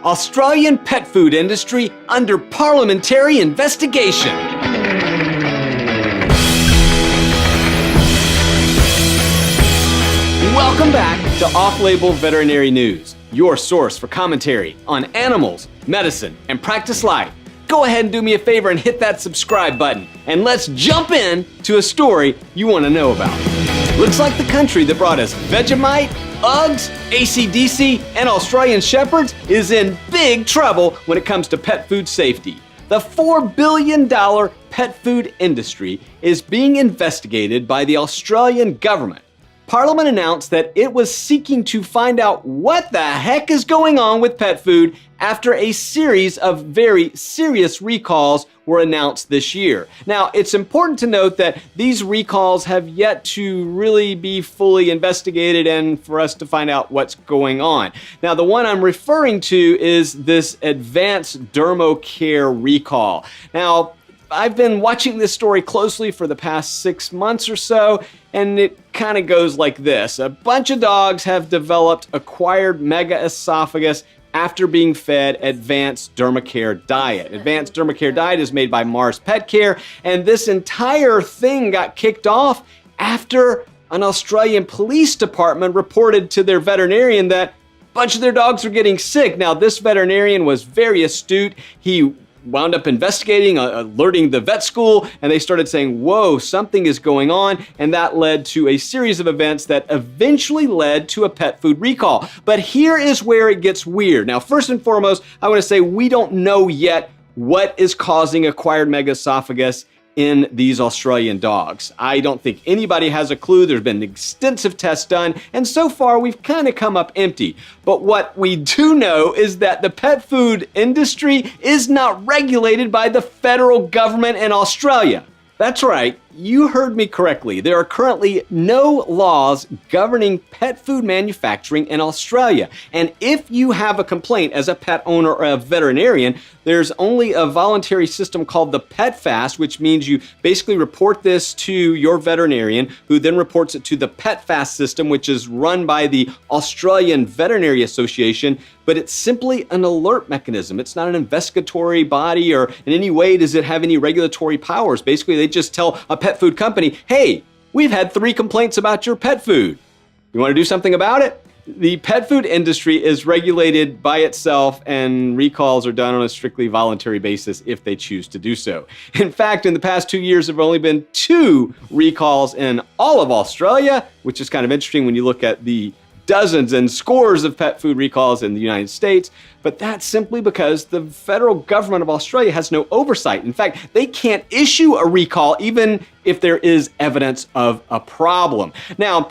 Australian pet food industry under Parliamentary Investigation. Welcome back to Off-Label Veterinary News, your source for commentary on animals, medicine, and practice life. Go ahead and do me a favor and hit that subscribe button, and let's jump in to a story you want to know about. Looks like the country that brought us Vegemite, Uggs, AC/DC, and Australian Shepherds is in big trouble when it comes to pet food safety. The $4 billion pet food industry is being investigated by the Australian government. Parliament announced that it was seeking to find out what the heck is going on with pet food after a series of very serious recalls were announced this year. Now, it's important to note that these recalls have yet to really be fully investigated and for us to find out what's going on. Now, the one I'm referring to is this advanced dermo care recall. Now, I've been watching this story closely for the past 6 months or so, and it kind of goes like this. A bunch of dogs have developed acquired megaesophagus after being fed Advanced Dermacare Diet. Advanced Dermacare Diet is made by Mars Pet Care, and this entire thing got kicked off after an Australian police department reported to their veterinarian that a bunch of their dogs were getting sick. Now, this veterinarian was very astute. He wound up investigating, alerting the vet school, and they started saying, whoa, something is going on, and that led to a series of events that eventually led to a pet food recall. But here is where it gets weird. Now, first and foremost, I want to say we don't know yet what is causing acquired megaesophagus in these Australian dogs. I don't think anybody has a clue. There's been extensive tests done, and so far we've kind of come up empty. But what we do know is that the pet food industry is not regulated by the federal government in Australia. That's right, you heard me correctly. There are currently no laws governing pet food manufacturing in Australia. And if you have a complaint as a pet owner or a veterinarian, there's only a voluntary system called the Pet Fast, which means you basically report this to your veterinarian, who then reports it to the Pet Fast system, which is run by the Australian Veterinary Association, but it's simply an alert mechanism. It's not an investigatory body, or in any way does it have any regulatory powers. Basically, they just tell a pet food company, hey, we've had 3 complaints about your pet food. You want to do something about it? The pet food industry is regulated by itself, and recalls are done on a strictly voluntary basis if they choose to do so. In fact, in the past 2 years, there have only been 2 recalls in all of Australia, which is kind of interesting when you look at the dozens and scores of pet food recalls in the United States, but that's simply because the federal government of Australia has no oversight. In fact, they can't issue a recall even if there is evidence of a problem. Now,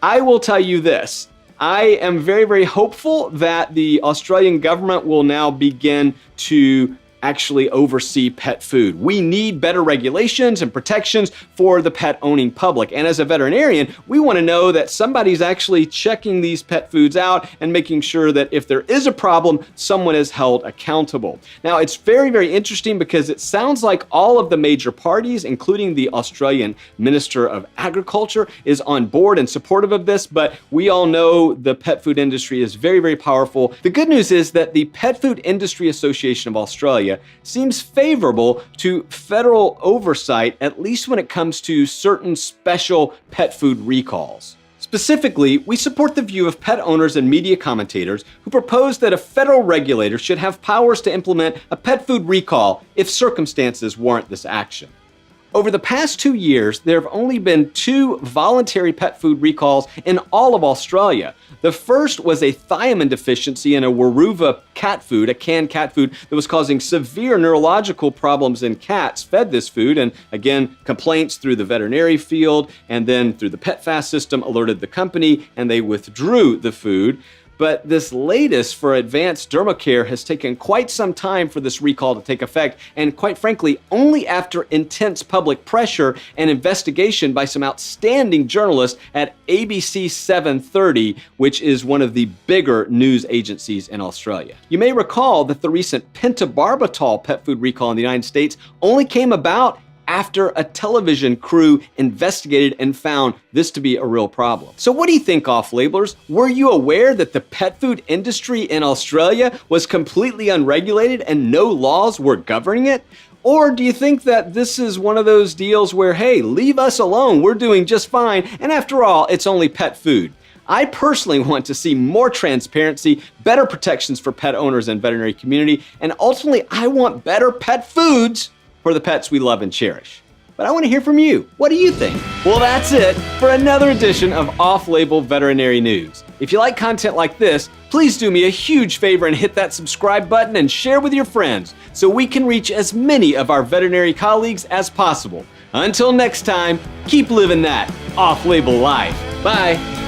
I will tell you this. I am very, very hopeful that the Australian government will now begin to actually oversee pet food. We need better regulations and protections for the pet owning public. And as a veterinarian, we want to know that somebody's actually checking these pet foods out and making sure that if there is a problem, someone is held accountable. Now, it's very, very interesting because it sounds like all of the major parties, including the Australian Minister of Agriculture, is on board and supportive of this, but we all know the pet food industry is very, very powerful. The good news is that the Pet Food Industry Association of Australia seems favorable to federal oversight, at least when it comes to certain special pet food recalls. Specifically, we support the view of pet owners and media commentators who propose that a federal regulator should have powers to implement a pet food recall if circumstances warrant this action. Over the past 2 years, there have only been 2 voluntary pet food recalls in all of Australia. The first was a thiamine deficiency in a Waruva cat food, a canned cat food that was causing severe neurological problems in cats fed this food, and again, complaints through the veterinary field and then through the Pet Fast system alerted the company and they withdrew the food. But this latest for Advanced Dermacare has taken quite some time for this recall to take effect, and quite frankly, only after intense public pressure and investigation by some outstanding journalists at ABC 730, which is one of the bigger news agencies in Australia. You may recall that the recent pentobarbital pet food recall in the United States only came about after a television crew investigated and found this to be a real problem. So what do you think, off-labelers? Were you aware that the pet food industry in Australia was completely unregulated and no laws were governing it? Or do you think that this is one of those deals where, hey, leave us alone, we're doing just fine, and after all, it's only pet food? I personally want to see more transparency, better protections for pet owners and veterinary community, and ultimately, I want better pet foods for the pets we love and cherish. But I want to hear from you. What do you think? Well, that's it for another edition of Off-Label Veterinary News. If you like content like this, please do me a huge favor and hit that subscribe button and share with your friends so we can reach as many of our veterinary colleagues as possible. Until next time, keep living that off-label life. Bye.